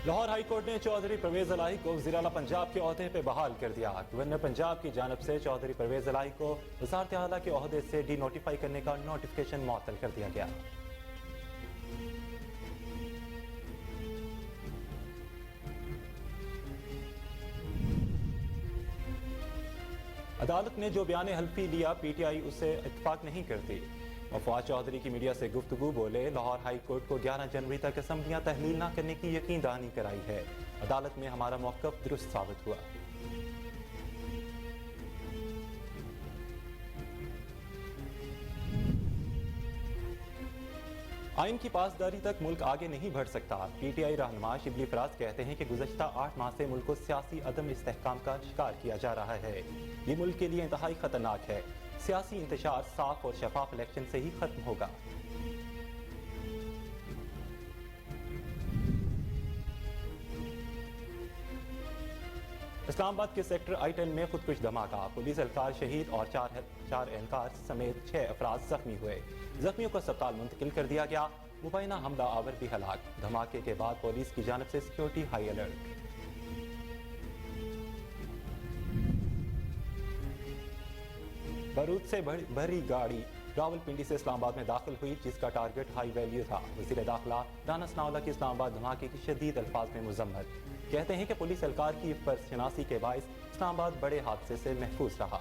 Lahore high court نے چودھری پرویز الہی کو وزیر اعلیٰ پنجاب کے عہدے پہ بحال کر دیا۔ گورنر پنجاب کی جانب سے چودھری پرویز الہی کو وزارت اعلیٰ کے عہدے سے ڈی نوٹیفائی کرنے کا نوٹیفیکیشن معطل کر دیا گیا۔ عدالت نے جو بیان حلفی لیا پی ٹی آئی اسے اتفاق نہیں کرتی۔ وفات چودھری کی میڈیا سے گفتگو بولے، لاہور ہائی کورٹ کو 11 جنوری تک اسمبلیاں تحلیل نہ کرنے کی یقین دہانی کرائی ہے۔ عدالت میں ہمارا موقف درست ثابت ہوا۔ آئین کی پاسداری تک ملک آگے نہیں بڑھ سکتا۔ پی ٹی آئی رہنما شبلی فراز کہتے ہیں کہ گزشتہ 8 ماہ سے ملک کو سیاسی عدم استحکام کا شکار کیا جا رہا ہے۔ یہ ملک کے لیے انتہائی خطرناک ہے۔ سیاسی انتشار صاف اور شفاف الیکشن سے ہی ختم ہوگا۔ اسلام آباد کے سیکٹر I-10 میں خودکش دھماکہ، پولیس اہلکار شہید اور 4 اہلکار سمیت 6 افراد زخمی ہوئے۔ زخمیوں کو اسپتال منتقل کر دیا گیا۔ مبینہ حملہ آور بھی ہلاک۔ دھماکے کے بعد پولیس کی جانب سے سیکیورٹی ہائی الرٹ۔ بارود سے بھری گاڑی راولپنڈی سے اسلام آباد میں داخل ہوئی، جس کا ٹارگٹ ہائی ویلیو تھا۔ وزیر داخلہ رانا ثناءاللہ کی اسلام آباد دھماکے کی شدید الفاظ میں مذمت۔ کہتے ہیں کہ پولیس اہلکار کی فرض شناسی کے باعث اسلام آباد بڑے حادثے سے محفوظ رہا۔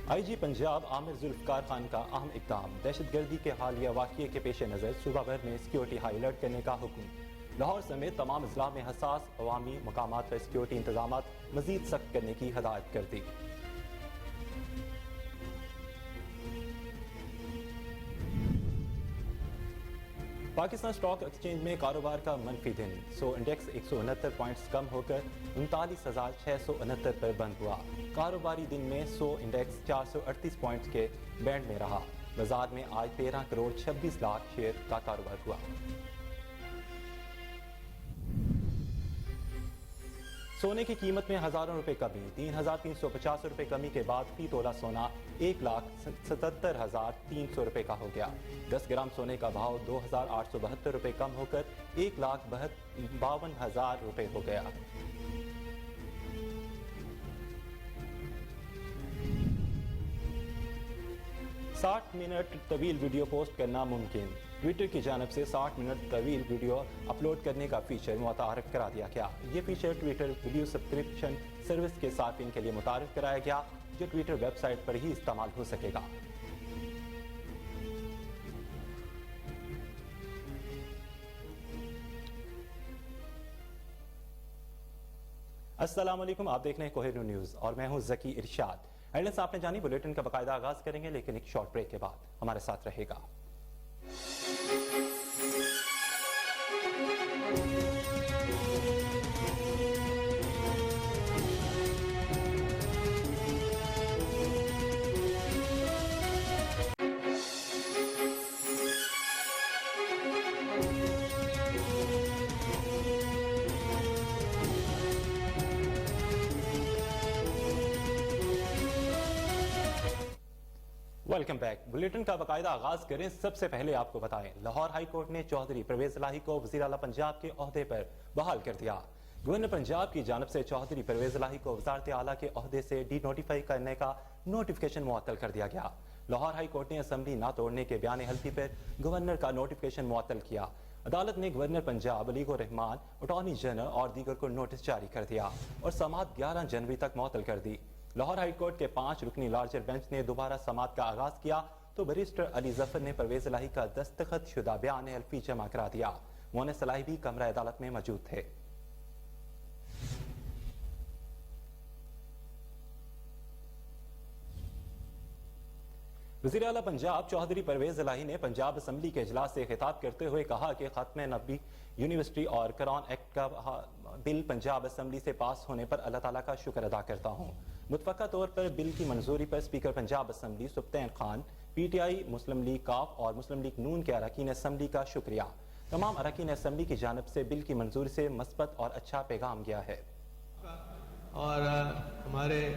آئی جی پنجاب عامر ذوالفقار خان کا اہم اقدام، دہشت گردی کے حالیہ واقعے کے پیش نظر صوبہ بھر میں سیکیورٹی ہائی الرٹ کرنے کا حکم۔ لاہور سمیت تمام اضلاع میں حساس عوامی مقامات پر سیکیورٹی انتظامات مزید سخت کرنے کی ہدایت کر دی۔ پاکستان اسٹاک ایکسچینج میں کاروبار کا منفی دن، سو انڈیکس 169 پوائنٹس کم ہو کر 39,669 پر بند ہوا۔ کاروباری دن میں سو انڈیکس 438 پوائنٹس کے بینڈ میں رہا۔ بازار میں آج 13 کروڑ 26 لاکھ شیئر کا کاروبار ہوا۔ سونے کی قیمت میں ہزاروں روپے کمی، 3,350 روپے کمی کے بعد فی تولہ سونا 1,77,300 روپے کا ہو گیا۔ 10 گرام سونے کا بھاؤ 2,872 روپے کم ہو کر 1,52,000 روپے ہو گیا۔ ساٹھ منٹ طویل ویڈیو پوسٹ کرنا ممکن، ٹویٹر کی جانب سے 60 منٹ طویل ویڈیو اپلوڈ کرنے کا فیچر متعارف کرا دیا گیا۔ یہ feature Twitter video subscription service کے صارفین کے لیے متعارف کرایا گیا، جو ٹویٹر ویب سائٹ پر ہی استعمال ہو سکے گا۔ السلام علیکم، آپ دیکھ رہے ہیں کوہینور نیوز اور میں ہوں ذکی ارشاد۔ ایڈلنس آپ نے جانی، بلیٹن کا باقاعدہ آغاز کریں گے، لیکن ایک شارٹ بریک کے بعد ہمارے ساتھ رہے گا۔ Welcome back. بلیٹن کا باقاعدہ آغاز کریں، سب سے پہلے آپ کو بتائیں لاہور ہائی کورٹ نے چودھری پرویز الہی کو وزیر اعلیٰ پنجاب کے عہدے پر بحال کر دیا۔ گورنر پنجاب کی جانب سے چودھری پرویز الہی کو وزارت اعلیٰ کے عہدے سے ڈی نوٹیفائی کرنے کا نوٹیفیکیشن معطل کر دیا گیا۔ لاہور ہائی کورٹ نے اسمبلی نہ توڑنے کے بیان حلفی پر گورنر کا نوٹیفیکیشن معطل کیا۔ عدالت نے گورنر پنجاب علیگ الرحمان، اٹارنی جنرل اور دیگر کو نوٹس جاری کر دیا اور سماعت 11 جنوری تک معطل کر دی۔ لاہور ہائی کورٹ کے 5 رکنی لارجر بینچ نے دوبارہ سماعت کا آغاز کیا تو بیرسٹر علی ظفر نے پرویز الہی کا دستخط شدہ بیان حلفی جمع کرا دیا۔ مونس الہی بھی کمرہ عدالت میں موجود تھے۔ وزیر اعلیٰ پنجاب چودھری پرویز الہی نے پنجاب اسمبلی کے اجلاس سے خطاب کرتے ہوئے کہا کہ ختم نبی یونیورسٹی اور کراؤن ایکٹ کا بل پنجاب اسمبلی سے پاس ہونے پر اللہ تعالیٰ کا شکر ادا کرتا ہوں۔ متفقہ طور پر بل کی منظوری پر speaker Punjab assembly Sibtain Khan, P T I, Muslim League کاف اور مسلم لیگ نون کے اراکین اسمبلی کا شکریہ۔ تمام اراکین اسمبلی کی جانب سے بل کی منظوری سے مثبت اور اچھا پیغام گیا ہے۔ اور ہمارے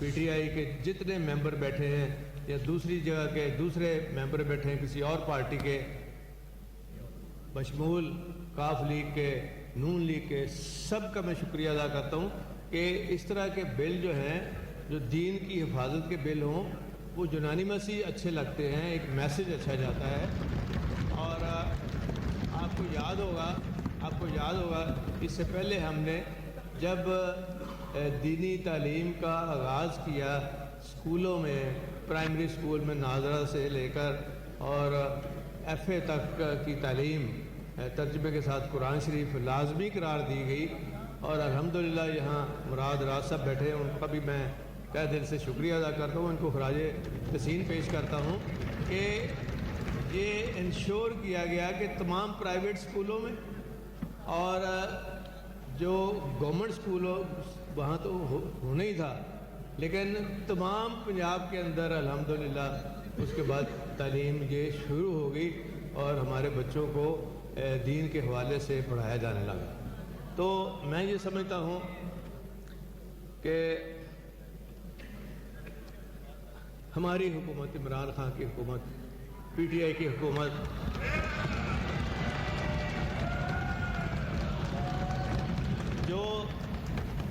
پی ٹی آئی کے جتنے ممبر بیٹھے ہیں یا دوسری جگہ کے دوسرے ممبر بیٹھے ہیں کسی اور پارٹی کے، بشمول کاف لیگ کے، نون لیگ کے، سب کا میں شکریہ ادا کرتا ہوں کہ اس طرح کے بل جو ہیں، جو دین کی حفاظت کے بل ہوں، وہ یونانیمسلی اچھے لگتے ہیں، ایک میسج اچھا جاتا ہے۔ اور آپ کو یاد ہوگا اس سے پہلے ہم نے جب دینی تعلیم کا آغاز کیا اسکولوں میں، پرائمری اسکول میں ناظرہ سے لے کر اور ایف اے تک کی تعلیم ترجمے کے ساتھ قرآن شریف لازمی قرار دی گئی، اور الحمدللہ یہاں مراد راز صاحب بیٹھے ہیں، ان کا بھی میں تہ دل سے شکریہ ادا کرتا ہوں، ان کو خراج تحسین پیش کرتا ہوں کہ یہ انشور کیا گیا کہ تمام پرائیویٹ اسکولوں میں اور جو گورنمنٹ اسکولوں وہاں تو ہونا ہی تھا، لیکن تمام پنجاب کے اندر الحمدللہ اس کے بعد تعلیم یہ شروع ہو گئی اور ہمارے بچوں کو دین کے حوالے سے پڑھایا جانے لگا۔ تو میں یہ سمجھتا ہوں کہ ہماری حکومت، عمران خان کی حکومت، پی ٹی آئی کی حکومت جو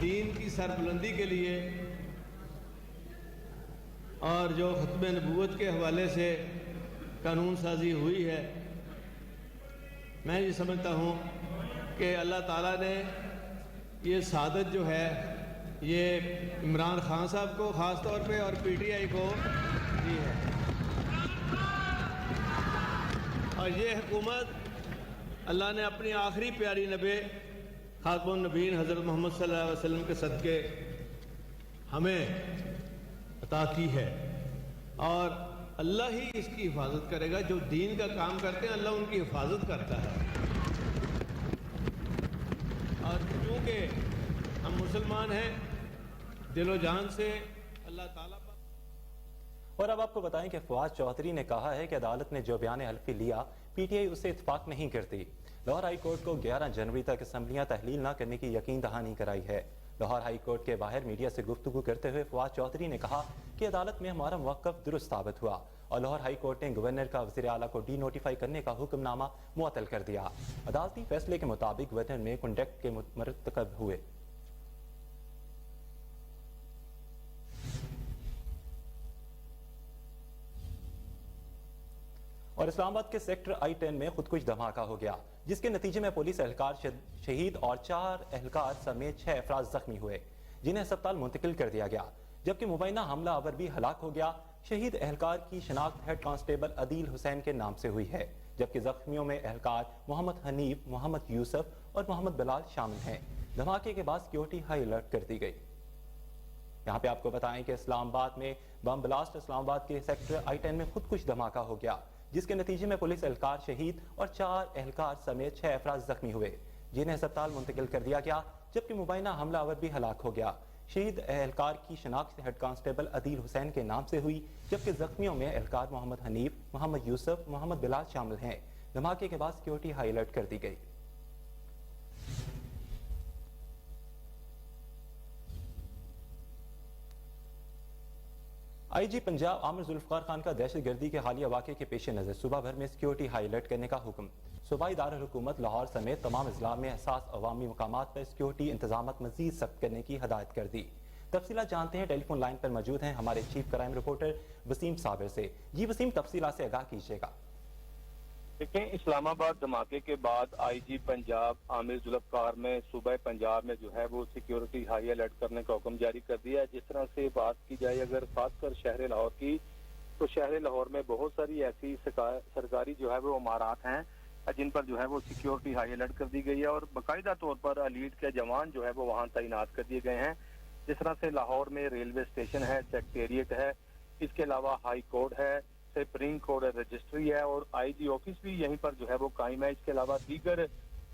دین کی سربلندی کے لیے اور جو ختم نبوت کے حوالے سے قانون سازی ہوئی ہے، میں یہ سمجھتا ہوں کہ اللہ تعالیٰ نے یہ سعادت جو ہے یہ عمران خان صاحب کو خاص طور پہ اور پی ٹی آئی کو دی ہے، اور یہ حکومت اللہ نے اپنی آخری پیاری نبی خاتم النبیین حضرت محمد صلی اللہ علیہ وسلم کے صدقے ہمیں عطا کی ہے، اور اللہ ہی اس کی حفاظت کرے گا۔ جو دین کا کام کرتے ہیں اللہ ان کی حفاظت کرتا ہے، اور کیونکہ ہم مسلمان ہیں دل و جان سے اللہ تعالیٰ پر۔ اور اب آپ کو بتائیں کہ فواد چودھری نے کہا ہے کہ عدالت نے جو بیان حلفی لیا پی ٹی آئی اسے اتفاق نہیں کرتی۔ لاہور ہائی کورٹ کو 11 جنوری تک اسمبلیاں تحلیل نہ کرنے کی یقین دہانی کرائی ہے۔ لاہور ہائی کورٹ کے باہر میڈیا سے گفتگو کرتے ہوئے فواد چودھری نے کہا کہ عدالت میں ہمارا موقف درست ثابت ہوا، اور لاہور ہائی کورٹ نے گورنر کا وزیر اعلیٰ کو ڈی نوٹیفائی کرنے کا حکم نامہ معطل کر دیا۔ عدالتی فیصلے کے مطابق گورنر میں کنڈکٹ کے مرتکب ہوئے۔ اور اسلام آباد کے سیکٹر I-10 میں خودکش دھماکہ ہو گیا، جس کے نتیجے میں پولیس اہلکار شہید اور 4 اہلکار سمیت 6 افراد زخمی ہوئے، جنہیں ہسپتال منتقل کر دیا گیا، جبکہ مبینہ حملہ آور بھی ہلاک ہو گیا۔ شہید اہلکار کی شناخت ہیڈ کانسٹیبل عدیل حسین کے نام سے ہوئی ہے، جبکہ زخمیوں میں اہلکار محمد حنیف، محمد یوسف اور محمد بلال شامل ہیں۔ دھماکے کے بعد سیکیورٹی ہائی الرٹ کر دی گئی۔ یہاں پہ آپ کو بتائیں کہ اسلام آباد میں بم بلاسٹ اسلام آباد کے سیکٹر I-10 میں خودکش دھماکہ ہو گیا، جس کے نتیجے میں پولیس اہلکار شہید اور 4 اہلکار سمیت 6 افراد زخمی ہوئے، جنہیں ہسپتال منتقل کر دیا گیا، جبکہ مبینہ حملہ آور بھی ہلاک ہو گیا۔ شہید اہلکار کی شناخت ہیڈ کانسٹیبل عدیل حسین کے نام سے ہوئی، جبکہ زخمیوں میں اہلکار محمد حنیف، محمد یوسف، محمد بلال شامل ہیں۔ دھماکے کے بعد سیکیورٹی ہائی الرٹ کر دی گئی۔ آئی جی پنجاب عامر ذوالفقار خان کا دہشت گردی کے حالیہ واقعے کے پیش نظر صوبہ بھر میں سیکیورٹی ہائی الرٹ کرنے کا حکم۔ صوبائی دارالحکومت لاہور سمیت تمام اضلاع میں حساس عوامی مقامات پر سیکیورٹی انتظامات مزید سخت کرنے کی ہدایت کر دی۔ تفصیلات جانتے ہیں، ٹیلی فون لائن پر موجود ہیں ہمارے چیف کرائم رپورٹر وسیم صابر سے۔ جی وسیم، تفصیلات سے آگاہ کیجیے گا۔ دیکھیں، اسلام آباد دھماکے کے بعد آئی جی پنجاب عامر ذوالفقار میں صوبہ پنجاب میں جو ہے وہ سیکیورٹی ہائی الرٹ کرنے کا حکم جاری کر دیا ہے۔ جس طرح سے بات کی جائے اگر خاص کر شہر لاہور کی، تو شہر لاہور میں بہت ساری ایسی سرکاری جو ہے وہ عمارات ہیں جن پر جو ہے وہ سیکیورٹی ہائی الرٹ کر دی گئی ہے، اور باقاعدہ طور پر ایلیٹ کے جوان جو ہے وہ وہاں تعینات کر دیے گئے ہیں۔ جس طرح سے لاہور میں ریلوے اسٹیشن ہے، سیکریٹریٹ ہے، اس کے علاوہ ہائی کورٹ ہے، سپریم کورٹ رجسٹری ہے، اور آئی جی آفس بھی یہیں پر جو ہے وہ قائم ہے۔ اس کے علاوہ دیگر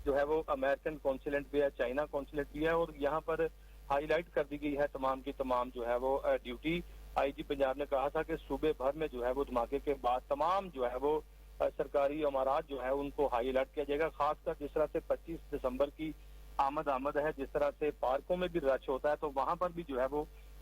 جو ہے وہ امریکن کونسلیٹ بھی ہے، چائنا کونسلیٹ بھی ہے، اور یہاں پر ہائی لائٹ کر دی گئی ہے تمام کی تمام جو ہے وہ ڈیوٹی۔ آئی جی پنجاب نے کہا تھا کہ صوبے بھر میں جو ہے وہ دھماکے کے بعد تمام جو ہے وہ سرکاری عمارات جو ہے ان کو ہائی الرٹ کیا جائے گا، خاص کر جس طرح سے 25 دسمبر کی آمد ہے، جس طرح سے پارکوں میں بھی رش ہوتا ہے، تو وہاں پر بھی جو ہے وہ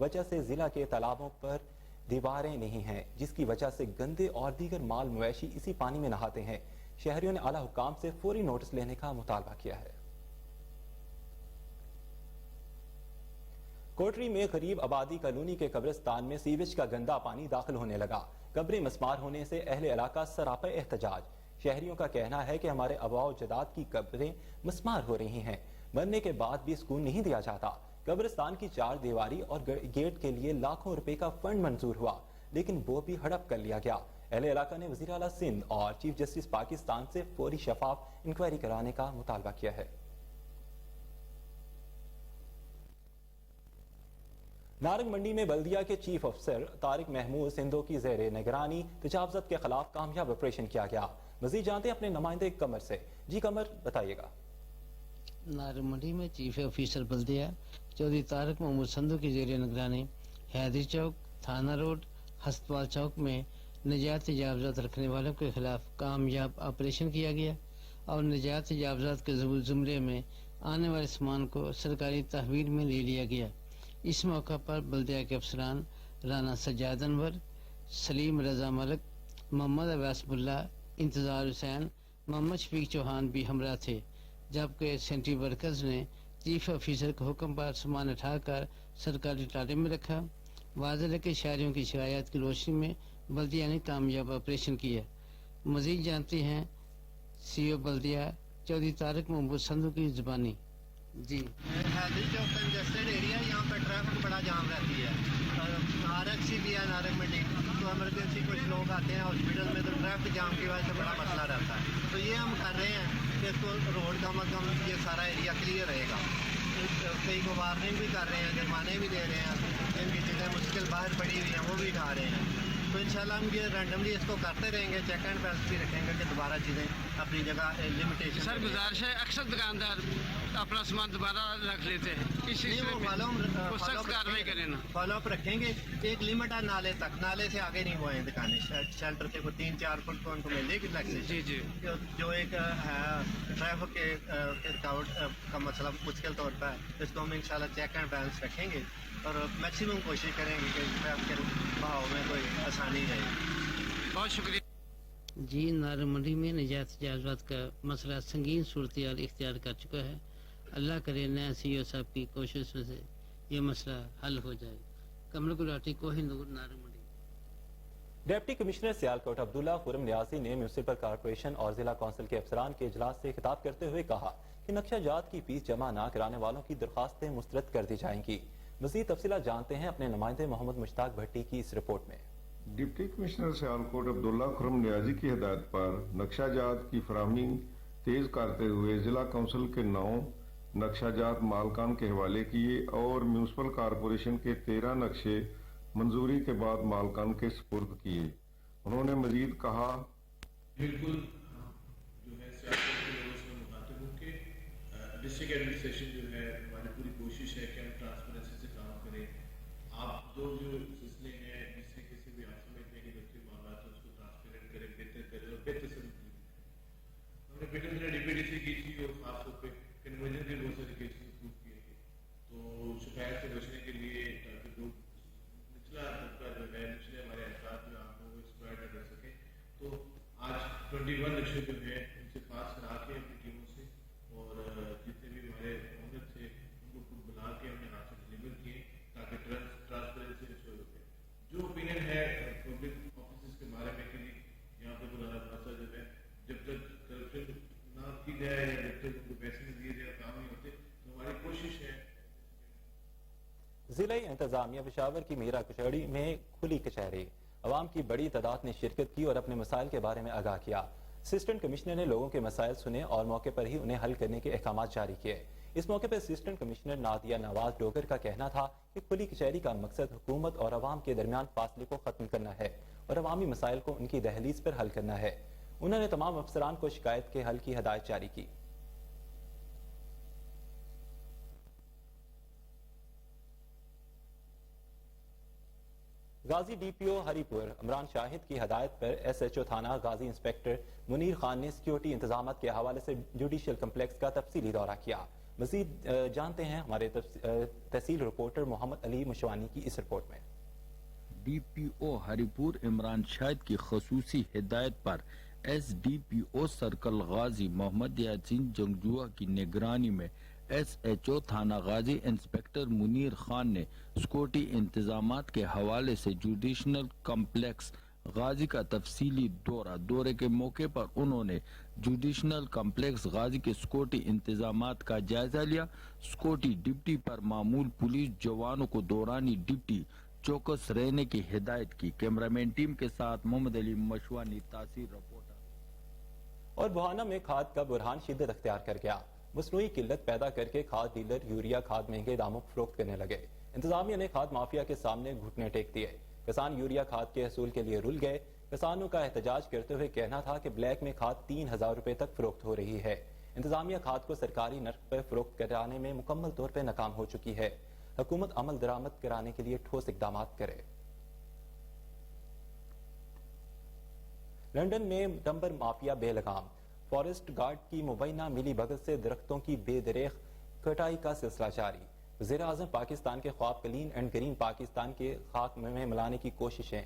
وجہ سے ضلع کے تالابوں پر دیواریں نہیں ہیں، جس کی وجہ سے گندے اور دیگر مال مویشی اسی پانی میں نہاتے ہیں۔ شہریوں نے اعلیٰ حکام سے فوری نوٹس لینے کا مطالبہ کیا ہے۔ کوٹری میں غریب آبادی کالونی کے قبرستان میں سیویج کا گندا پانی داخل ہونے لگا۔ قبریں مسمار ہونے سے اہل علاقہ سراپا احتجاج۔ شہریوں کا کہنا ہے کہ ہمارے آباء و اجداد کی قبریں مسمار ہو رہی ہیں، مرنے کے بعد بھی سکون نہیں دیا جاتا۔ قبرستان کی 4 دیواری اور گیٹ کے لیے لاکھوں روپے کا فنڈ منظور ہوا، لیکن وہ بھی ہڑپ کر لیا گیا۔ اہل علاقہ نے وزیر اعلیٰ سندھ اور چیف جسٹس پاکستان سے فوری شفاف انکوائری کرانے کا مطالبہ کیا ہے۔ نارنگ منڈی میں بلدیہ کے چیف افسر طارق محمود سندھو کی زیر نگرانی تجاوزات کے خلاف کامیاب آپریشن کیا گیا۔ مزید جانتے ہیں اپنے نمائندے قمر سے۔ جی قمر، بتائیے گا۔ نارنگ منڈی میں چیف آفیسر بلدیہ چودھری طارق محمود سندھو کی زیر نگرانی حیدری چوک، تھانہ روڈ، ہسپتال چوک میں نجات تجاوزات رکھنے والوں کے خلاف کامیاب آپریشن کیا گیا اور نجات تجاوزات کے زمرے میں آنے والے سامان کو سرکاری تحویل میں لے لیا گیا۔ اس موقع پر بلدیہ کے افسران رانا سجاد انور، سلیم رضا ملک، محمد عباس بلّہ، انتظار حسین، محمد شفیق چوہان بھی ہمراہ تھے، جبکہ سینٹری ورکرز نے چیف آفیسر کے حکم پر سامان اٹھا کر سرکاری ٹالے میں رکھا۔ واضح ہے کہ شہریوں کی شکایات کی روشنی میں بلدیہ نے کامیاب آپریشن کیا۔ مزید جانتے ہیں سی او بلدیہ چودھری طارق محمود سندھو کی زبانی۔ جی، حیدری چوک کنجسٹڈ ایریا، یہاں پہ ٹریفک بڑا جام رہتی ہے۔ RXC بھی ہے نارنگ منڈی، تو ایمرجنسی کچھ لوگ آتے ہیں ہاسپٹل میں، تو ٹریفک جام کی وجہ سے بڑا مسئلہ رہتا ہے۔ تو یہ ہم کر رہے ہیں کہ اس کو روڈ کم از کم یہ سارا ایریا کلیئر رہے گا۔ کئی کو وارننگ بھی کر رہے ہیں، جرمانے بھی دے رہے ہیں، جن کی چیزیں مشکل باہر پڑی ہوئی ہیں وہ بھی اٹھا رہے ہیں۔ تو انشاءاللہ ہم یہ رینڈملی اس کو کرتے رہیں گے، چیک اینڈ بیلنس بھی رکھیں گے کہ دوبارہ چیزیں اپنی جگہ لمیٹیشن۔ سر گزارش ہے، اکثر دکاندار اپنا سامان دوبارہ رکھ لیتے ہیں، اس سخت کارروائی کریں نا، فالو اپ رکھیں گے۔ ایک لمٹ ہے نالے تک، نالے سے آگے نہیں ہوئے ہیں دکانیں، شیلٹر سے کوئی 3-4 فٹ کو ان کو مل جائے گی ریلیکسیشن۔ جی جی، جو ایک ہے ٹریفک کے رکاوٹ کا مسئلہ مشکل طور پہ ہے، اس کو ہم انشاءاللہ چیک اینڈ بیلنس رکھیں گے اور میکسیمم کوشش کریں گے کہ ٹریفک کے بہاؤ میں کوئی آسانی رہے۔ بہت شکریہ۔ جی، نارنگ منڈی میں نجات تجاوزات کا مسئلہ سنگین صورتحال اختیار کر چکا ہے۔ اللہ کرے نیا سی او صاحب کی کوشش سے یہ مسئلہ حل ہو جائے۔ کمل گلاٹی، کوہ نور، نارنگ منڈی۔ ڈپٹی کمشنر سیالکوٹ عبداللہ خرم نیازی نے میونسپل کارپوریشن اور ضلع کونسل کے افسران کے اجلاس سے خطاب کرتے ہوئے کہا کہ نقشہ جات کی فیس جمع نہ کرانے والوں کی درخواستیں مسترد کر دی جائیں گی۔ مزید تفصیلات جانتے ہیں اپنے نمائندے محمد مشتاق بھٹی کی اس رپورٹ میں۔ ڈپٹی کمشنر سیالکوٹ عبداللہ خرم نیازی کی ہدایت پر نقشہ جات کی فراہمی تیز کرتے ہوئے ضلع کونسل کے 9 نقشہ جات مالکان کے حوالے کیے اور میونسپل کارپوریشن کے 13 نقشے منظوری کے بعد مالکان کے سپرد کیے۔ انہوں نے مزید کہا، بالکل جو ہے سیاست کے لوگوں سے مخاطب ہوں کہ ڈسٹرکٹ ایڈمنسٹریشن جو ہے ہماری پوری کوشش ہے کہ ہم ٹرانسپیرنسی سے کام کریں۔ آپ جو سلسلے ہیں جس سے کسی بھی آپ سمجھتے ہیں کہ بچے معاملات ہیں اس کو ٹرانسپیرنٹ کریں، بہتر کریں اور بہتر سے ہم نے بہتر طرح DPDC کی تھی اور خاص طور پہ کنورژن کے بہت سارے کیسز اپروو کیے تھے۔ تو شکایت سے بچنے کے لیے تاکہ لوگ نچلا طبقہ جو ہے نچلے ہمارے احساس میں آپ لوگوں کو ایکسپلائٹ نہ کر سکیں، تو آج 21 نقشے جو ہیں ان سے پاس کرا کے اپنی ٹیموں سے اور جتنے بھی ہمارے اونر تھے ان کو بلا کے ہم نے ہاتھ سے ڈلیور کیے تاکہ ٹرانسپیرنسی انشور ہو جائے۔ جو اوپینین ہے پبلک آفیسز کے بارے میں کہ یہاں پہ بلانا خاصا جو ہے جب تک کرپشن نہ کی جائے یا جب تک ان کو پیسے نہیں دیے جائے کام نہیں ہوتے، تو ہماری کوشش ہے۔ ضلعی انتظامیہ پشاور کی میرا کچہری میں کھلی کچہری، عوام کی بڑی تعداد نے شرکت کی اور اپنے مسائل کے بارے میں آگاہ کیا۔ اسسٹنٹ کمشنر نے لوگوں کے مسائل سنے اور موقع پر ہی انہیں حل کرنے کے احکامات جاری کیے۔ اس موقع پر اسسٹنٹ کمشنر نادیہ نواز ڈوگر کا کہنا تھا کہ کھلی کچہری کا مقصد حکومت اور عوام کے درمیان فاصلے کو ختم کرنا ہے اور عوامی مسائل کو ان کی دہلیز پر حل کرنا ہے۔ انہوں نے تمام افسران کو شکایت کے حل کی ہدایت جاری کی۔ غازی ڈی پی او ہری پور عمران شاہد کی ہدایت پر SHO تھانہ غازی انسپیکٹر منیر خان نے سیکیورٹی انتظامات کے حوالے سے جوڈیشل کمپلیکس کا تفصیلی دورہ کیا۔ مزید جانتے ہیں ہمارے تحصیل رپورٹر محمد علی مشوانی کی اس رپورٹ میں۔ ڈی پی او ہری پور عمران شاہد کی خصوصی ہدایت پر ایس ڈی پی او سرکل غازی محمد یاسین جنگجوہ کی نگرانی میں ایس ایچ او تھانہ غازی انسپیکٹر منیر خان نے سکیورٹی انتظامات کے حوالے سے جوڈیشنل کمپلیکس غازی کا تفصیلی دورے کے موقع پر انہوں نے جوڈیشنل کمپلیکس غازی کے سکیورٹی انتظامات کا جائزہ لیا۔ سکیورٹی ڈپٹی پر معمول پولیس جوانوں کو دورانی ڈپٹی چوکس رہنے کی ہدایت کی۔ کیمرامین ٹیم کے ساتھ محمد علی مشوانی، تاثیر رپورٹر۔ اور بوہانا میں کھاد کا بحران شدت اختیار کر گیا۔ مصنوعی قلت پیدا کر کے کھاد ڈیلر یوریا کھاد مہنگے داموں پر فروخت کرنے لگے۔ انتظامیہ نے کھاد مافیا کے سامنے گھٹنے ٹیک دیے۔ کسان یوریا کھاد کے حصول کے لیے رل گئے۔ کسانوں کا احتجاج کرتے ہوئے کہنا تھا کہ بلیک میں کھاد 3000 روپے تک فروخت ہو رہی ہے۔ انتظامیہ کھاد کو سرکاری نرخ پر فروخت کرانے میں مکمل طور پر ناکام ہو چکی ہے۔ حکومت عمل درآمد کرانے کے لیے ٹھوس اقدامات کرے۔ لندن میں ٹمبر مافیا بے لگام۔ فارسٹ گارڈ کی مبینہ ملی بھگت سے درختوں کی بے دریغ کٹائی کا سلسلہ جاری۔ وزیر اعظم پاکستان کے خواب کلین اینڈ گرین پاکستان کے خاک میں ملانے کی کوششیں۔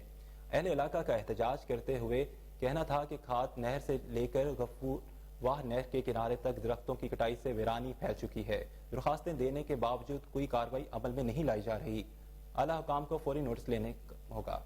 اہل علاقہ کا احتجاج کرتے ہوئے کہنا تھا کہ کھاد نہر سے لے کر غفور واہ نہر کے کنارے تک درختوں کی کٹائی سے ویرانی پھیل چکی ہے۔ درخواستیں دینے کے باوجود کوئی کارروائی عمل میں نہیں لائی جا رہی۔ اعلیٰ حکام کو فوری نوٹس لینے ہوگا۔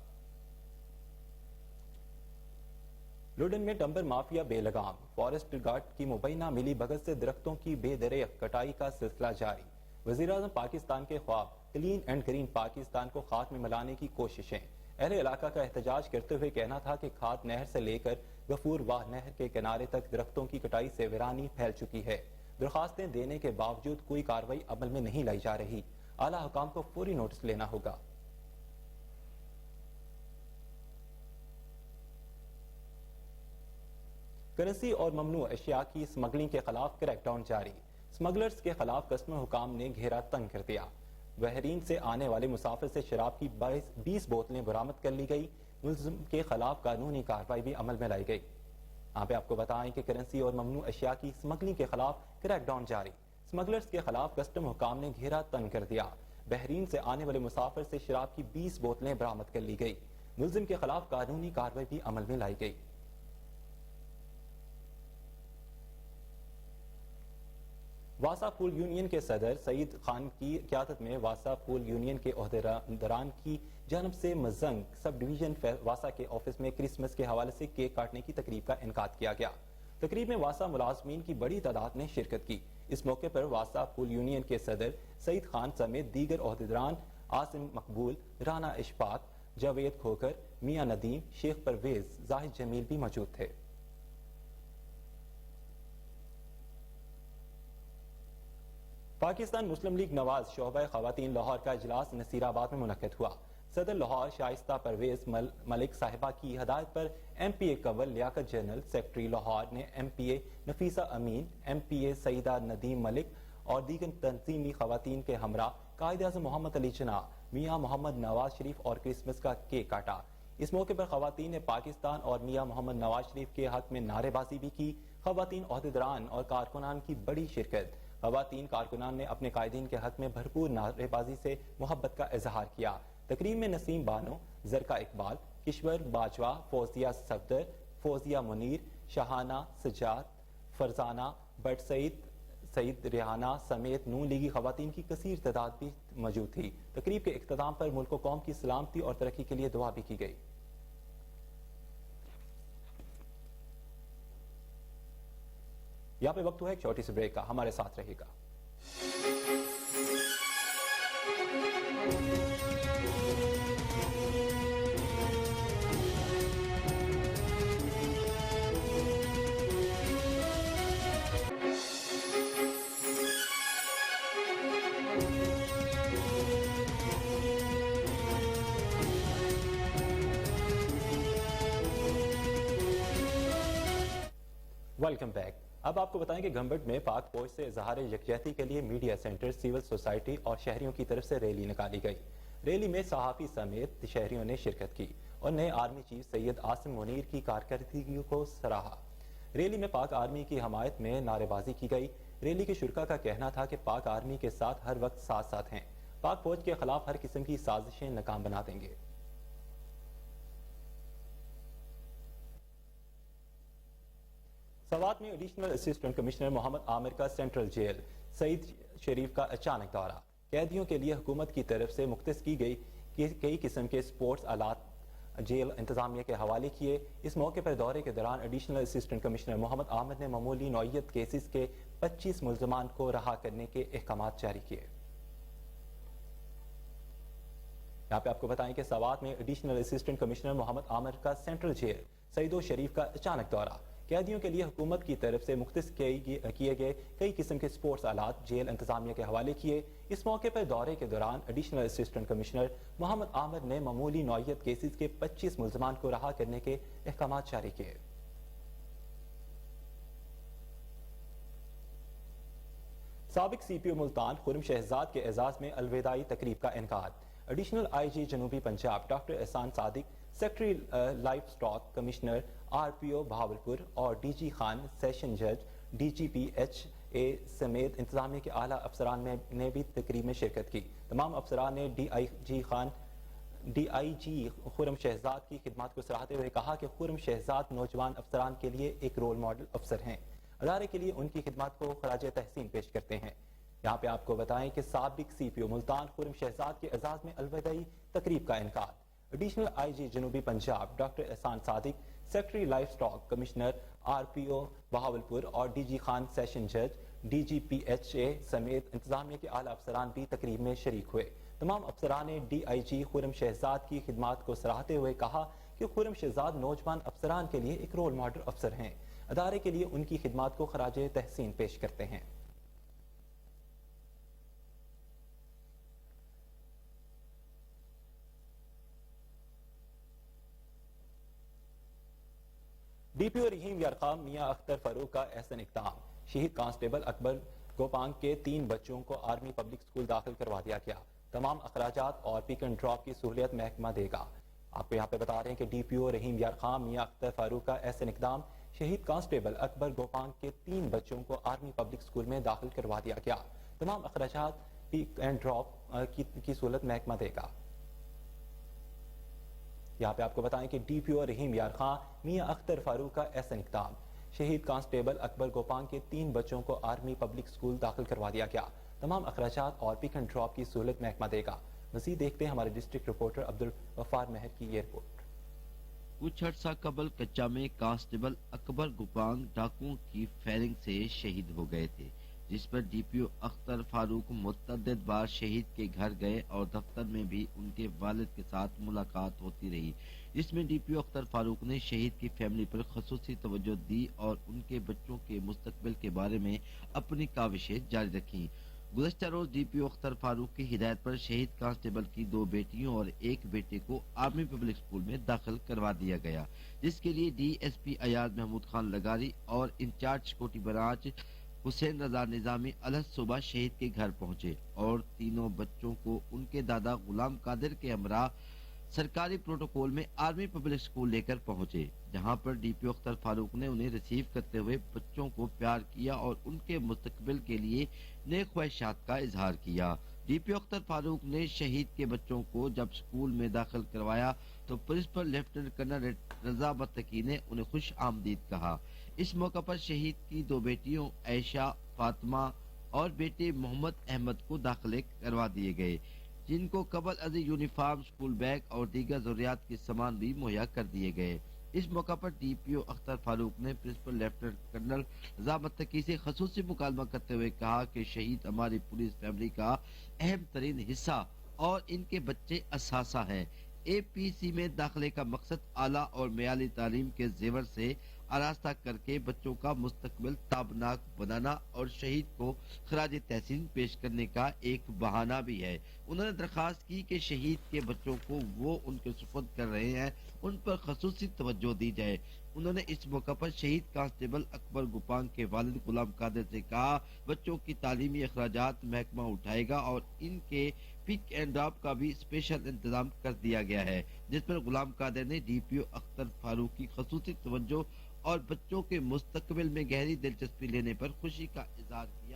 لندن میں ٹمبر مافیا بے لگام۔ فارسٹ گارڈ کی مبینہ ملی بھگت سے درختوں کی بے دریغ کٹائی کا سلسلہ جاری۔ وزیر اعظم پاکستان کے خواب کلین اینڈ گرین پاکستان کو خاک میں ملانے کی کوششیں۔ اہل علاقہ کا احتجاج کرتے ہوئے کہنا تھا کہ کھاد نہر سے لے کر غفور واہ نہر کے کنارے تک درختوں کی کٹائی سے ویرانی پھیل چکی ہے۔ درخواستیں دینے کے باوجود کوئی کارروائی عمل میں نہیں لائی جا رہی۔ اعلیٰ حکام کو فوری نوٹس لینا ہوگا۔ کرنسی اور ممنوع اشیاء کی سمگلنگ کے خلاف کریک ڈاؤن جاری۔ سمگلرز کے خلاف کسٹم حکام نے گھیرا تنگ کر دیا۔ بحرین سے آنے والے مسافر سے شراب کی 20 بوتلیں برآمد کر لی گئی۔ ملزم کے خلاف قانونی کارروائی بھی عمل میں لائی گئی۔ یہاں پہ آپ کو بتائیں کہ کرنسی اور ممنوع اشیاء کی سمگلنگ کے خلاف کریک ڈاؤن جاری۔ سمگلرز کے خلاف کسٹم حکام نے گھیرا تنگ کر دیا۔ بحرین سے آنے والے مسافر سے شراب کی 20 بوتلیں برآمد کر لی گئی۔ ملزم کے خلاف قانونی کارروائی بھی عمل میں لائی گئی۔ واسا پول یونین کے صدر سعید خان کی قیادت میں واسا پول یونین کے عہدیداران کی جانب سے مزنگ سب ڈویژن واسا کے آفس میں کرسمس کے حوالے سے کیک کاٹنے کی تقریب کا انعقاد کیا گیا۔ تقریب میں واسا ملازمین کی بڑی تعداد نے شرکت کی۔ اس موقع پر واسا پول یونین کے صدر سعید خان سمیت دیگر عہدیداران عاصم مقبول، رانا اشفاق، جاوید کھوکر، میاں ندیم، شیخ پرویز، زاہد جمیل بھی موجود تھے۔ پاکستان مسلم لیگ نواز شعبہ خواتین لاہور کا اجلاس نصیر آباد میں منعقد ہوا۔ صدر لاہور شائستہ پرویز ملک صاحبہ کی ہدایت پر ایم پی اے کنول لیاقت جنرل سیکرٹری لاہور نے ایم پی اے نفیسہ امین، ایم پی اے سیدہ ندیم ملک اور دیگر تنظیمی خواتین کے ہمراہ قائد اعظم محمد علی جناح، میاں محمد نواز شریف اور کرسمس کا کیک کاٹا۔ اس موقع پر خواتین نے پاکستان اور میاں محمد نواز شریف کے حق میں نعرے بازی بھی کی۔ خواتین عہدیداران اور کارکنان کی بڑی شرکت۔ خواتین کارکنان نے اپنے قائدین کے حق میں بھرپور نعرے بازی سے محبت کا اظہار کیا۔ تقریب میں نسیم بانو، زرکا اقبال، کشور باجوہ، فوزیہ صفدر، فوزیہ منیر، شہانہ سجاد، فرزانہ بٹ سعید ریحانہ سمیت نون لیگی خواتین کی کثیر تعداد بھی موجود تھی۔ تقریب کے اختتام پر ملک و قوم کی سلامتی اور ترقی کے لیے دعا بھی کی گئی۔ یہاں پہ وقت ہوا ایک چھوٹی سی بریک کا، ہمارے ساتھ رہے گا۔ Welcome back. اب آپ کو بتائیں کہ گھمبٹ میں پاک فوج سے اظہار یکجہتی کے لیے میڈیا سینٹر، سول سوسائٹی اور شہریوں کی طرف سے ریلی نکالی گئی۔ ریلی میں صحافی سمیت شہریوں نے شرکت کی اور نئے آرمی چیف سید عاصم منیر کی کارکردگی کو سراہا۔ ریلی میں پاک آرمی کی حمایت میں نعرے بازی کی گئی۔ ریلی کے شرکا کا کہنا تھا کہ پاک آرمی کے ساتھ ہر وقت ساتھ ساتھ ہیں، پاک فوج کے خلاف ہر قسم کی سازشیں ناکام بنا دیں گے۔ سوات میں ایڈیشنل اسسٹنٹ کمشنر محمد عامر کا سینٹرل جیل سعید شریف کا اچانک دورہ، قیدیوں کے لیے حکومت کی طرف سے مختص کی گئی کئی قسم کے سپورٹس آلات جیل انتظامیہ کے حوالے کیے۔ اس موقع پر دورے کے دوران ایڈیشنل اسسٹنٹ کمشنر محمد عامر نے معمولی نوعیت کیسز کے 25 ملزمان کو رہا کرنے کے احکامات جاری کیے۔ یہاں پہ آپ کو بتائیں کہ سوات میں ایڈیشنل اسسٹنٹ کمشنر محمد عامر کا سینٹرل جیل سعید شریف کا اچانک دورہ، قیدیوں کے لیے حکومت کی طرف سے مختص کیے گئے کئی قسم کے سپورٹس آلات جیل انتظامیہ کے حوالے کیے۔ اس موقع پر دورے کے دوران ایڈیشنل اسسٹنٹ کمشنر محمد عامر نے معمولی نوعیت کیسز کے 25 ملزمان کو رہا کرنے کے احکامات جاری کیے۔ سابق سی پی او ملتان خرم شہزاد کے اعزاز میں الوداعی تقریب کا انعقاد۔ ایڈیشنل آئی جی جنوبی Punjab doctor Ehsan Sadiq, secretary livestock commissioner R P O Bahawalpur اور ڈی جی خان سیشن جج D G P H A سمیت انتظامیہ کے اعلیٰ افسران نے بھی تقریب میں شرکت کی۔ تمام افسران نے ڈی آئی جی خرم شہزاد کی خدمات کو سراہتے ہوئے کہا کہ خرم شہزاد نوجوان افسران کے لیے ایک رول ماڈل افسر ہیں، ادارے کے لیے ان کی خدمات کو خراج تحسین پیش کرتے ہیں۔ یہاں پہ آپ کو بتائیں کہ سابق سی پی او ملتان خرم شہزاد کے اعزاز میں الوداعی تقریب کا انعقاد۔ ایڈیشنل آئی جی جنوبی Punjab doctor Ehsan Sadiq, secretary livestock commissioner R P O Bahawalpur اور ڈی جی خان سیشن جج D G P H A سمیت انتظامیہ کے اعلیٰ افسران بھی تقریب میں شریک ہوئے۔ تمام افسران نے ڈی آئی جی خرم شہزاد کی خدمات کو سراہتے ہوئے کہا کہ خرم شہزاد نوجوان افسران کے لیے ایک رول ماڈل افسر ہیں، ادارے کے لیے ان کی خدمات کو خراج تحسین پیش کرتے ہیں۔ ڈی پی او رحیم یارقام میاں اختر فاروق کا احسن اقدام، شہید کانسٹیبل اکبر گوپانگ کے 3 بچوں کو آرمی پبلک سکول داخل کروا دیا گیا، تمام اخراجات اور پک اینڈ ڈراپ کی سہولت محکمہ دے گا۔ آپ کو یہاں پہ بتا رہے ہیں کہ ڈی پی او رحیم یارقام میاں اختر فاروق کا احسن اقدام، شہید کانسٹیبل اکبر گوپانگ کے 3 بچوں کو آرمی پبلک سکول میں داخل کروا دیا گیا، تمام اخراجات پک اینڈ ڈراپ کی سہولت محکمہ دے گا۔ یہاں پہ آپ کو بتائیں کہ ڈی پی او رحیم یار خان میاں اختر فاروق کا احسن اقدام، شہید کانسٹیبل اکبر گوپانگ کے 3 بچوں کو آرمی پبلک سکول داخل کروا دیا گیا، تمام اخراجات اور پک اینڈ ڈراپ کی سہولت محکمہ دے گا۔ مزید دیکھتے ہیں ہمارے ڈسٹرکٹ رپورٹر عبدالغفار مہر کی یہ رپورٹ۔ کچھ عرصہ قبل کچا میں کانسٹیبل اکبر گوپانگ ڈاکوؤں کی فائرنگ سے شہید ہو گئے تھے، جس پر ڈی پی او اختر فاروق متعدد بار شہید کے گھر گئے اور دفتر میں بھی ان کے والد کے ساتھ ملاقات ہوتی رہی، جس میں ڈی پی او اختر فاروق نے شہید کی فیملی پر خصوصی توجہ دی اور ان کے بچوں کے مستقبل کے بارے میں اپنی کاوشیں جاری رکھیں۔ گزشتہ روز ڈی پی او اختر فاروق کی ہدایت پر شہید کانسٹیبل کی 2 بیٹیوں اور 1 بیٹے کو آرمی پبلک سکول میں داخل کروا دیا گیا، جس کے لیے D S P Ayaz Mahmood Khan لگاری اور incharge security branch Hussain Raza Nizami الحد صبح شہید کے گھر پہنچے اور تینوں بچوں کو ان کے دادا غلام قادر کے ہمراہ سرکاری پروٹوکول میں آرمی پبلک سکول لے کر پہنچے، جہاں پر ڈی پی او اختر فاروق نے انہیں ریسیو کرتے ہوئے بچوں کو پیار کیا اور ان کے مستقبل کے لیے نیک خواہشات کا اظہار کیا۔ ڈی پی او اختر فاروق نے شہید کے بچوں کو جب سکول میں داخل کروایا تو پرنسپل لیفٹیننٹ کرنل رضا متقی نے انہیں خوش آمدید کہا۔ اس موقع پر شہید کی 2 بیٹیوں عائشہ، فاطمہ اور بیٹے محمد احمد کو داخلے کروا دیے گئے، جن کو قبل ازیں یونیفارم، اسکول بیگ اور دیگر ضروریات کے سامان بھی مہیا کر دیے گئے۔ اس موقع پر ڈی پی او اختر فاروق نے پرنسپل لیفٹیننٹ کرنل رضا متقی سے خصوصی مکالمہ کرتے ہوئے کہا کہ شہید ہماری پولیس فیملی کا اہم ترین حصہ اور ان کے بچے اثاثہ ہیں۔ اے پی سی میں داخلے کا مقصد اعلیٰ اور معیاری تعلیم کے زیور سے آراستہ کر کے بچوں کا مستقبل تابناک بنانا اور شہید کو خراج تحسین پیش کرنے کا ایک بہانہ بھی ہے۔ انہوں نے درخواست کی کہ شہید کے بچوں کو وہ ان کے سپرد کر رہے ہیں ان پر خصوصی توجہ دی جائے۔ انہوں نے اس موقع پر شہید کانسٹیبل اکبر گوپانگ کے والد غلام قادر سے کہا بچوں کی تعلیمی اخراجات محکمہ اٹھائے گا اور ان کے پک اینڈ ڈراپ کا بھی اسپیشل انتظام کر دیا گیا ہے، جس پر غلام قادر نے ڈی پی او اختر فاروق کی خصوصی توجہ اور بچوں کے مستقبل میں گہری دلچسپی لینے پر خوشی کا اظہار کیا۔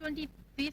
25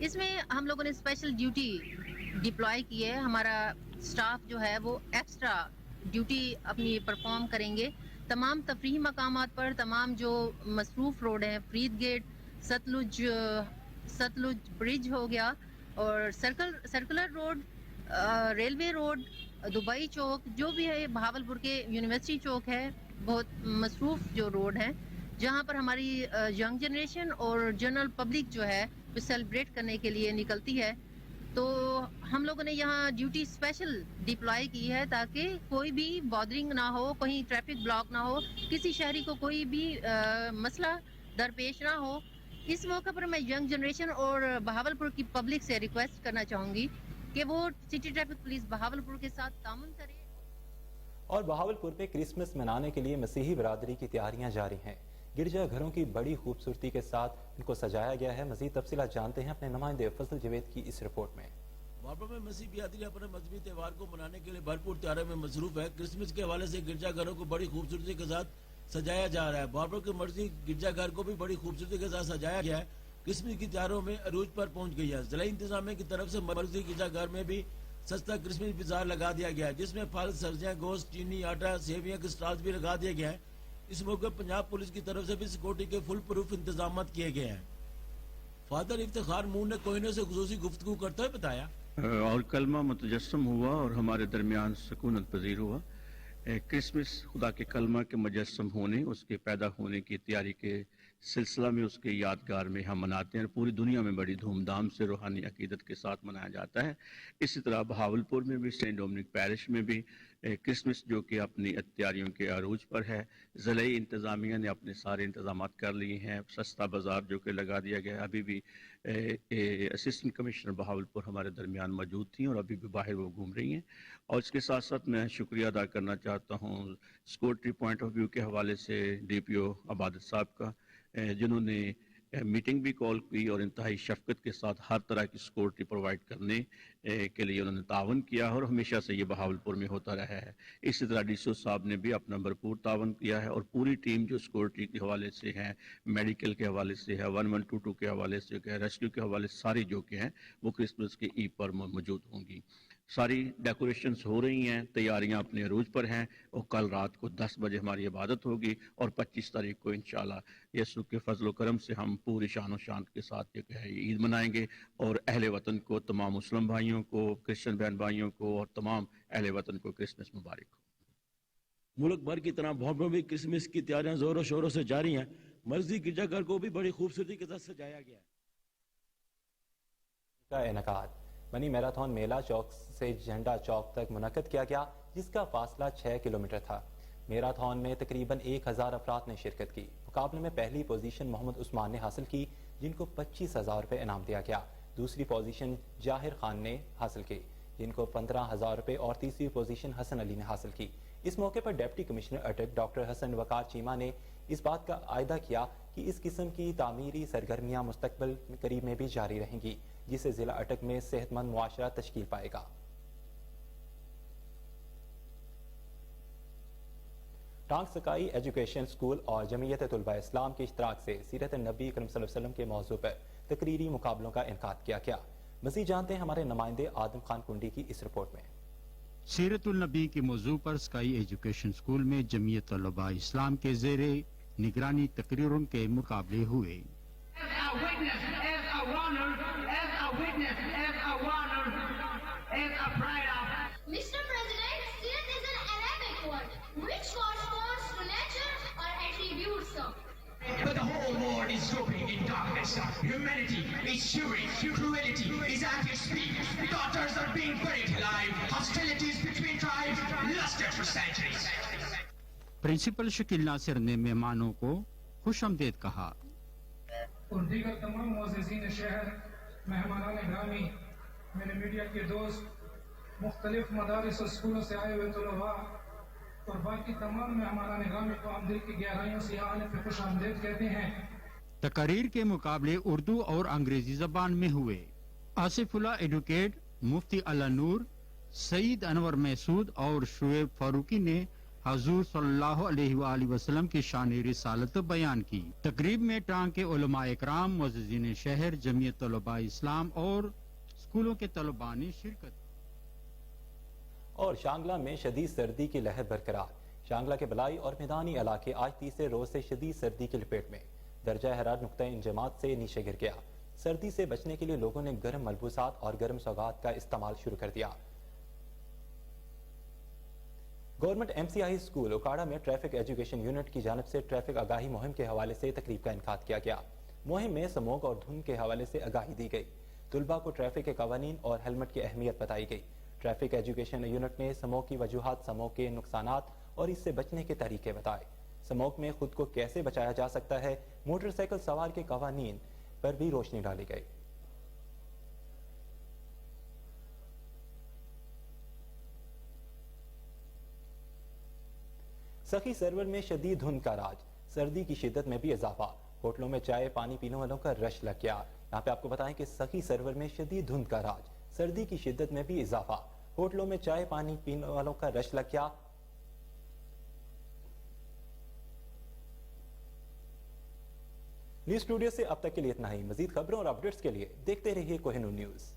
اس میں ہم لوگوں نے اسپیشل ڈیوٹی ڈپلوائے کی ہے. ہمارا سٹاف جو ہے وہ ایکسٹرا ڈیوٹی اپنی پرفارم کریں گے تمام تفریحی مقامات پر. تمام جو مصروف روڈ ہیں، فرید گیٹ، ستلج برج ہو گیا، اور circular road, railway road, Dubai چوک، جو بھی ہے بہاولپور کے یونیورسٹی چوک ہے، بہت مصروف جو روڈ ہیں جہاں پر ہماری ینگ جنریشن اور جنرل پبلک جو ہے وہ سیلیبریٹ کرنے کے لیے نکلتی ہے. تو ہم لوگوں نے یہاں ڈیوٹی اسپیشل ڈپلائی کی ہے تاکہ کوئی بھی بادرنگ نہ ہو، کہیں ٹریفک بلاک نہ ہو، کسی شہری کو کوئی بھی مسئلہ درپیش نہ ہو. اس موقع پر میں ینگ جنریشن اور بہاولپور کی پبلک سے ریکویسٹ کرنا چاہوں گی کہ وہ سٹی ٹریفک پولیس بہاولپور کے ساتھ تعاون کرے. اور بہاولپور میں کرسمس منانے کے لیے مسیحی برادری کی تیاریاں جاری ہیں. گرجا گھروں کی بڑی خوبصورتی کے ساتھ ان کو سجایا گیا ہے. مزید تفصیلات جانتے ہیں اپنے نمائندے فضل جوید کی اس رپورٹ میں. بہاولپور میں مسیحی برادری اپنے مذہبی تہوار کو منانے کے لیے بھرپور تیاریوں میں مصروف ہے. کرسمس کے حوالے سے گرجا گھروں کو بڑی خوبصورتی کے ساتھ سجایا جا رہا ہے. بہاولپور کے مرضی گرجا گھر کو بھی بڑی خوبصورتی کے ساتھ سجایا گیا ہے. کرسمس کی تیاریوں میں عروج پر پہنچ گئی ہے. ضلعی انتظامیہ کی طرف سے مرضی گرجا گھر میں بھی سستا کرسمس بازار لگا دیا گیا ہے، جس میں پھل، سبزیاں، گوشت، چینی، آٹا، سیویاں کے سٹالز بھی لگا دیا گیا ہے. اس موقع پنجاب پولیس کی طرف سے بھی سیکورٹی کے فل پروف انتظامات کیے گئے ہیں. فادر افتخار مون نے کوہینور سے خصوصی گفتگو کرتے ہوئے بتایا، اور کلمہ متجسم ہوا اور ہمارے درمیان سکونت پذیر ہوا. کرسمس خدا کے کلمہ کے مجسم ہونے، اس کے پیدا ہونے کی تیاری کے سلسلہ میں اس کے یادگار میں ہم مناتے ہیں. پوری دنیا میں بڑی دھوم دھام سے روحانی عقیدت کے ساتھ منایا جاتا ہے. اسی طرح بہاولپور میں بھی سینٹ ڈومنک پیرش میں بھی کرسمس جو کہ اپنی تیاریوں کے عروج پر ہے. ضلعی انتظامیہ نے اپنے سارے انتظامات کر لیے ہیں. سستا بازار جو کہ لگا دیا گیا ہے. ابھی بھی اسسٹنٹ کمشنر بہاولپور ہمارے درمیان موجود تھیں اور ابھی بھی باہر وہ گھوم رہی ہیں. اور اس کے ساتھ ساتھ میں شکریہ ادا کرنا چاہتا ہوں سیکورٹی پوائنٹ آف ویو کے حوالے سے ڈی پی او عبادت صاحب کا، جنہوں نے میٹنگ بھی کال کی اور انتہائی شفقت کے ساتھ ہر طرح کی سیکورٹی پرووائڈ کرنے کے لیے انہوں نے تعاون کیا اور ہمیشہ سے یہ بہاولپور میں ہوتا رہا ہے. اسی طرح ڈی سی او صاحب نے بھی اپنا بھرپور تعاون کیا ہے اور پوری ٹیم جو سیکورٹی کے حوالے سے ہے، میڈیکل کے حوالے سے ہے، 1122 کے حوالے سے ہے، ریسکیو کے حوالے سے ساری جو کہ ہیں وہ کرسمس کے ایو پر موجود ہوں گی. ساری ڈیکوریشنز ہو رہی ہیں، تیاریاں اپنے عروج پر ہیں اور کل رات کو 10 بجے ہماری عبادت ہوگی اور 25 تاریخ کو انشاءاللہ یسوع کے فضل و کرم سے ہم پوری شان و شان کے ساتھ عید منائیں گے. اور اہل وطن کو، تمام مسلم بھائیوں کو، کرسچن بہن بھائیوں کو اور تمام اہل وطن کو کرسمس مبارک ہو. ملک بھر کی طرح بہاولپور میں کرسمس کی تیاریاں زور و شوروں سے جاری ہیں. مسجد گرجا گھر کو بھی بڑی خوبصورتی کے ساتھ سجایا گیا ہے. کا انعقاد منی میراتھن میلہ چوک سے جھنڈا چوک تک منعقد کیا گیا، جس کا فاصلہ 6 کلومیٹر تھا. میراتھن میں تقریباً 1000 افراد نے شرکت کی. مقابلے میں پہلی پوزیشن محمد عثمان نے حاصل کی، جن کو 25,000 روپے انعام دیا گیا. دوسری پوزیشن جاہر خان نے حاصل کی، جن کو 15,000 روپے، اور تیسری پوزیشن حسن علی نے حاصل کی. اس موقع پر ڈپٹی کمشنر اٹک ڈاکٹر حسن وقار چیمہ نے اس بات کا اعادہ کیا کہ اس قسم کی تعمیری سرگرمیاں مستقبل قریب میں بھی جاری رہیں گی، جس سے ضلع اٹک میں صحت مند معاشرہ تشکیل پائے گا. ٹانگ سکائی ایجوکیشن اسکول اور جمعیت طلبہ اسلام کے اشتراک سے سیرت النبی کریم صلی اللہ علیہ وسلم کے موضوع پر تقریری مقابلوں کا انعقاد کیا گیا. مزید جانتے ہیں ہمارے نمائندے آدم خان کنڈی کی اس رپورٹ میں. سیرت النبی کے موضوع پر سکائی ایجوکیشن اسکول میں جمعیت طلبہ اسلام کے زیر نگرانی تقریروں کے مقابلے ہوئے. But the whole world is groping in darkness. Humanity is shivering. Cruelty is at its peak. Daughters are being buried alive. Hostilities between tribes lasted for centuries. Principal Shakeel Nasir نے مہمانوں کو خوش آمدید کہا. اور دیگر تمام معززین شہر، مہمانان گرامی، میرے میڈیا کے دوست، مختلف مدارس اور اسکولوں سے آئے ہوئے طلباء اور باقی تمام مہمانان گرامی کو ہم دل کی گہرائیوں سے آنے پہ خوش آمدید کہتے ہیں. تقاریر کے مقابلے اردو اور انگریزی زبان میں ہوئے. آصف اللہ ایڈوکیٹ، مفتی اللہ نور، سعید انور محسود اور شعیب فاروقی نے حضور صلی اللہ علیہ وآلہ وسلم کی شان رسالت بیان کی۔ تقریب میں ٹانگ کے علماء اکرام، معززین شہر، جمعیت طلباء اسلام اور اسکولوں کے طلباء نے شرکت۔ اور شانگلہ میں شدید سردی کی لہر برقرار۔ شانگلہ کے بلائی اور میدانی علاقے آج تیسرے روز سے شدید سردی کی لپیٹ میں۔ درجہ حرارت نقطہ انجماد سے نیچے گر گیا۔ سردی سے بچنے کے لیے لوگوں نے گرم ملبوسات اور گرم سوغات کا استعمال شروع کر دیا۔ گورنمنٹ MCI اسکول اوکاڑا میں ٹریفک ایجوکیشن یونٹ کی جانب سے ٹریفک آگاہی مہم کے حوالے سے تقریب کا انعقاد کیا گیا۔ مہم میں سموگ اور دھند کے حوالے سے آگاہی دی گئی۔ طلباء کو ٹریفک کے قوانین اور ہیلمٹ کی اہمیت بتائی گئی۔ ٹریفک ایجوکیشن یونٹ نے سموگ کی وجوہات، سموگ کے نقصانات اور اس سے بچنے کے طریقے بتائے۔ سموگ میں خود کو کیسے بچایا جا سکتا ہے، موٹر سائیکل سوار کے قوانین پر بھی روشنی ڈالی گئی۔ سخی سرور میں شدید دھند کا راج، سردی کی شدت میں بھی اضافہ۔ ہوٹلوں میں چائے پانی پینے والوں کا رش لگ گیا۔ یہاں پہ آپ کو بتائیں کہ سخی سرور میں شدید دھند کا راج، سردی کی شدت میں بھی اضافہ۔ ہوٹلوں میں چائے پانی پینے والوں کا رش لگ گیا۔ نیوز اسٹوڈیو سے اب تک کے لیے اتنا ہی۔ مزید خبروں اور اپڈیٹس کے لیے دیکھتے رہیے کوہ نور نیوز۔